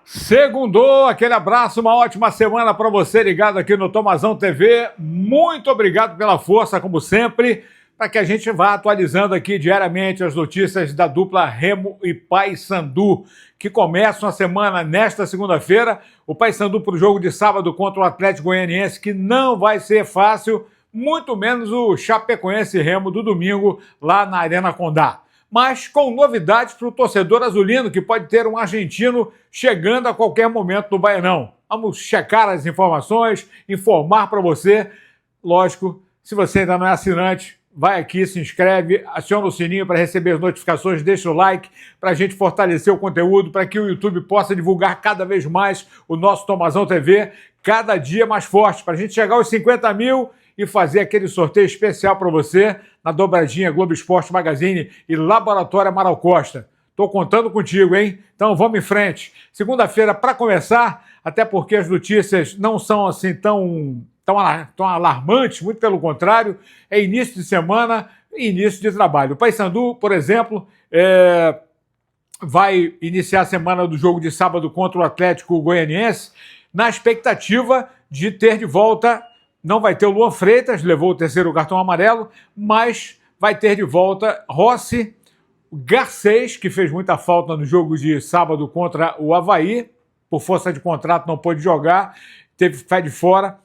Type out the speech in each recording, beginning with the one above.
Segundou, aquele abraço, uma ótima semana para você ligado aqui no Tomazão TV. Muito obrigado pela força, como sempre, para que a gente vá atualizando aqui diariamente as notícias da dupla Remo e Paysandu, que começam a semana nesta segunda-feira. O Paysandu para o jogo de sábado contra o Atlético Goianiense, que não vai ser fácil, muito menos o Chapecoense Remo do domingo lá na Arena Condá. Mas com novidades para o torcedor azulino, que pode ter um argentino chegando a qualquer momento no Baianão. Vamos checar as informações, informar para você. Lógico, se você ainda não é assinante, vai aqui, se inscreve, aciona o sininho para receber as notificações, deixa o like para a gente fortalecer o conteúdo, para que o YouTube possa divulgar cada vez mais o nosso Tomazão TV, cada dia mais forte, para a gente chegar aos 50 mil e fazer aquele sorteio especial para você na dobradinha Globo Esporte Magazine e Laboratório Amaral Costa. Estou contando contigo, hein? Então vamos em frente. Segunda-feira, para começar, até porque as notícias não são assim tão alarmantes, muito pelo contrário, é início de semana e início de trabalho. O Paysandu, por exemplo, vai iniciar a semana do jogo de sábado contra o Atlético Goianiense na expectativa de ter de volta. Não vai ter o Luan Freitas, levou o terceiro cartão amarelo, mas vai ter de volta Rossi, Garcês, que fez muita falta no jogo de sábado contra o Avaí, por força de contrato não pôde jogar, teve pé de fora,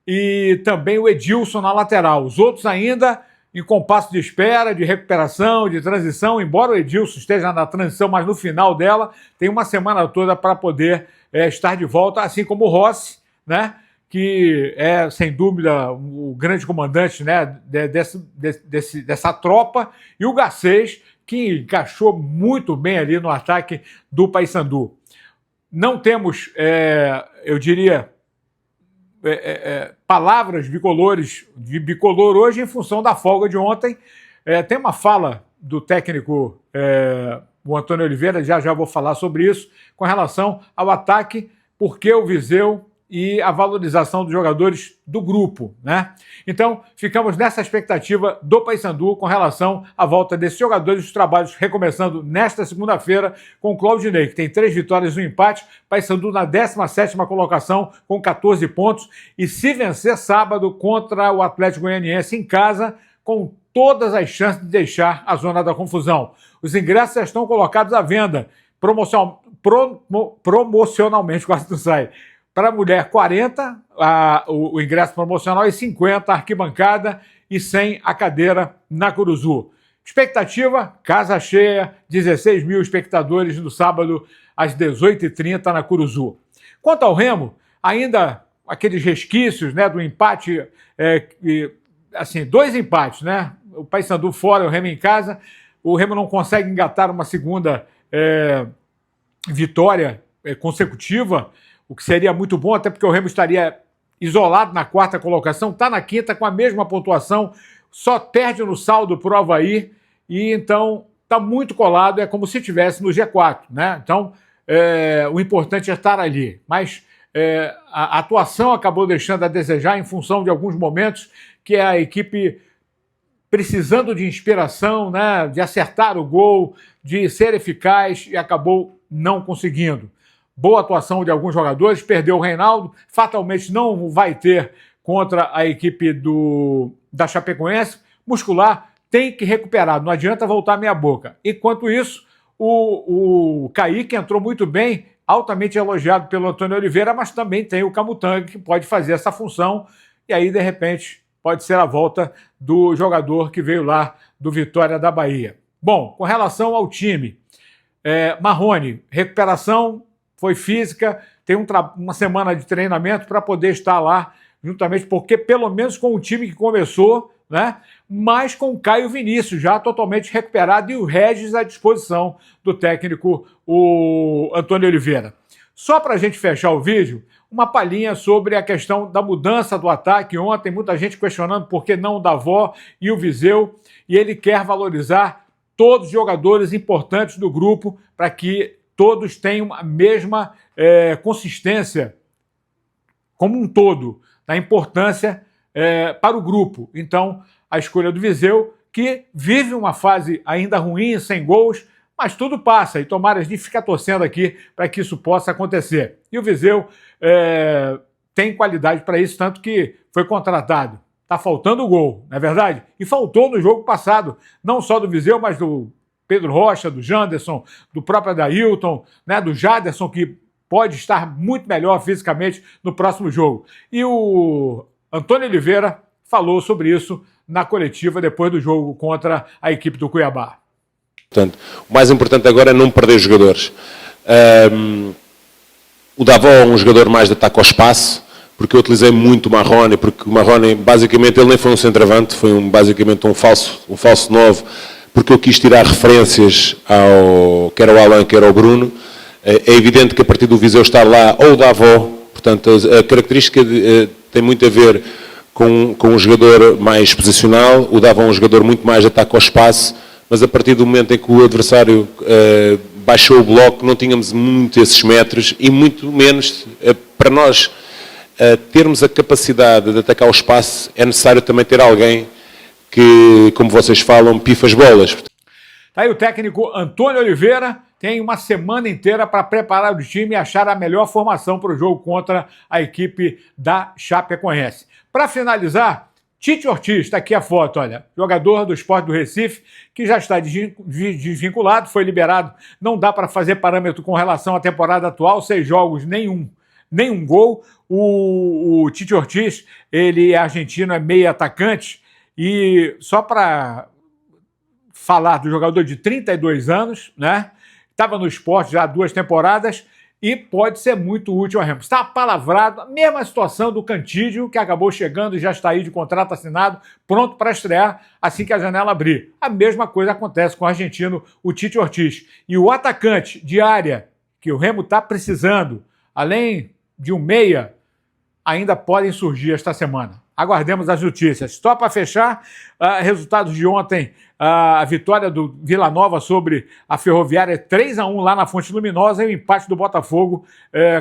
e também o Edilson na lateral. Os outros ainda em compasso de espera, de recuperação, de transição, embora o Edilson esteja na transição, mas no final dela tem uma semana toda para poder estar de volta, assim como o Rossi, né? Que é, sem dúvida, o grande comandante, né, dessa tropa, e o Garcês, que encaixou muito bem ali no ataque do Paysandu. Não temos, eu diria, palavras de bicolor hoje em função da folga de ontem. Tem uma fala do técnico, o Antônio Oliveira, já vou falar sobre isso, com relação ao ataque, porque o Viseu e a valorização dos jogadores do grupo, né? Então, ficamos nessa expectativa do Paysandu com relação à volta desses jogadores, os trabalhos recomeçando nesta segunda-feira com o Claudinei, que tem 3 vitórias e 1 empate, Paysandu na 17ª colocação com 14 pontos, e se vencer sábado contra o Atlético Goianiense em casa, com todas as chances de deixar a zona da confusão. Os ingressos já estão colocados à venda, promocionalmente, quase não sai. Para a mulher, 40, o ingresso promocional, e 50 a arquibancada e 100 a cadeira na Curuzu. Expectativa, casa cheia, 16 mil espectadores no sábado às 18h30 na Curuzu. Quanto ao Remo, ainda aqueles resquícios, né, do empate, assim, 2 empates, né? O Paysandu fora, o Remo em casa. O Remo não consegue engatar uma segunda vitória consecutiva, o que seria muito bom, até porque o Remo estaria isolado na 4ª colocação, está na 5ª com a mesma pontuação, só perde no saldo para o Avaí, e então está muito colado, é como se estivesse no G4, né? Então, o importante é estar ali, mas a atuação acabou deixando a desejar em função de alguns momentos que a equipe precisando de inspiração, né, de acertar o gol, de ser eficaz, e acabou não conseguindo. Boa atuação de alguns jogadores, perdeu o Reinaldo, fatalmente não vai ter contra a equipe da Chapecoense. Muscular tem que recuperar, não adianta voltar meia boca. Enquanto isso, o Kaique entrou muito bem, altamente elogiado pelo Antônio Oliveira, mas também tem o Camutanga, que pode fazer essa função, e aí, de repente, pode ser a volta do jogador que veio lá do Vitória da Bahia. Bom, com relação ao time, Marrone, recuperação, foi física, tem uma semana de treinamento para poder estar lá juntamente, porque pelo menos com o time que começou, né, mas com o Caio Vinícius já totalmente recuperado e o Regis à disposição do técnico, o Antônio Oliveira. Só para a gente fechar o vídeo, uma palhinha sobre a questão da mudança do ataque. Ontem, muita gente questionando por que não o Davó e o Viseu, e ele quer valorizar todos os jogadores importantes do grupo para que todos tenham a mesma consistência como um todo, na importância para o grupo. Então, a escolha do Viseu, que vive uma fase ainda ruim, sem gols, mas tudo passa e tomara, a gente fica torcendo aqui para que isso possa acontecer. E o Viseu tem qualidade para isso, tanto que foi contratado. Está faltando o gol, não é verdade? E faltou no jogo passado, não só do Viseu, mas do Pedro Rocha, do Janderson, do próprio Adailton, né, do Jaderson, que pode estar muito melhor fisicamente no próximo jogo. E o Antônio Oliveira falou sobre isso na coletiva depois do jogo contra a equipe do Cuiabá. Portanto, o mais importante agora é não perder os jogadores. O Davó é um jogador mais de ataque ao espaço, porque eu utilizei muito o Marrone, porque o Marrone, basicamente, ele nem foi um centroavante, foi basicamente um falso 9, porque eu quis tirar referências quer ao Alan, quer ao Bruno. É evidente que a partir do Viseu estar lá, ou o Davó, portanto, a característica tem muito a ver com um jogador mais posicional, o Davó é um jogador muito mais de ataque ao espaço, mas a partir do momento em que o adversário baixou o bloco, não tínhamos muito esses metros e muito menos para nós termos a capacidade de atacar o espaço, é necessário também ter alguém que, como vocês falam, pifa as bolas. Tá aí o técnico Antônio Oliveira, tem uma semana inteira para preparar o time e achar a melhor formação para o jogo contra a equipe da Chapecoense. Para finalizar, Tite Ortiz, está aqui a foto, olha, jogador do Sport do Recife, que já está desvinculado, foi liberado, não dá para fazer parâmetro com relação à temporada atual, 6 jogos, nenhum gol. O Tite Ortiz, ele é argentino, é meio atacante, e só para falar do jogador de 32 anos, né? Estava no Sport já há 2 temporadas e pode ser muito útil ao Remo. Está apalavrado, a mesma situação do Cantídio, que acabou chegando e já está aí de contrato assinado, pronto para estrear assim que a janela abrir. A mesma coisa acontece com o argentino, o Tite Ortiz. E o atacante de área que o Remo está precisando, além de um meia, ainda podem surgir esta semana. Aguardemos as notícias. Só para fechar, resultados de ontem, a vitória do Vila Nova sobre a Ferroviária 3-1 lá na Fonte Luminosa e o empate do Botafogo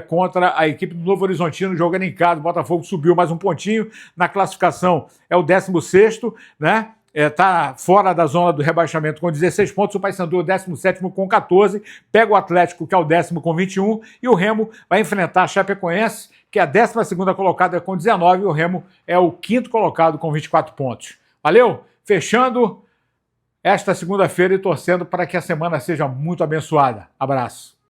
contra a equipe do Novo Horizontino jogando em casa. O Botafogo subiu mais um pontinho na classificação, é o 16º, né? Está fora da zona do rebaixamento com 16 pontos, o Paysandu é o 17º com 14, pega o Atlético, que é o 10º com 21, e o Remo vai enfrentar a Chapecoense, que é a 12ª colocada com 19, e o Remo é o 5º colocado com 24 pontos. Valeu? Fechando esta segunda-feira e torcendo para que a semana seja muito abençoada. Abraço.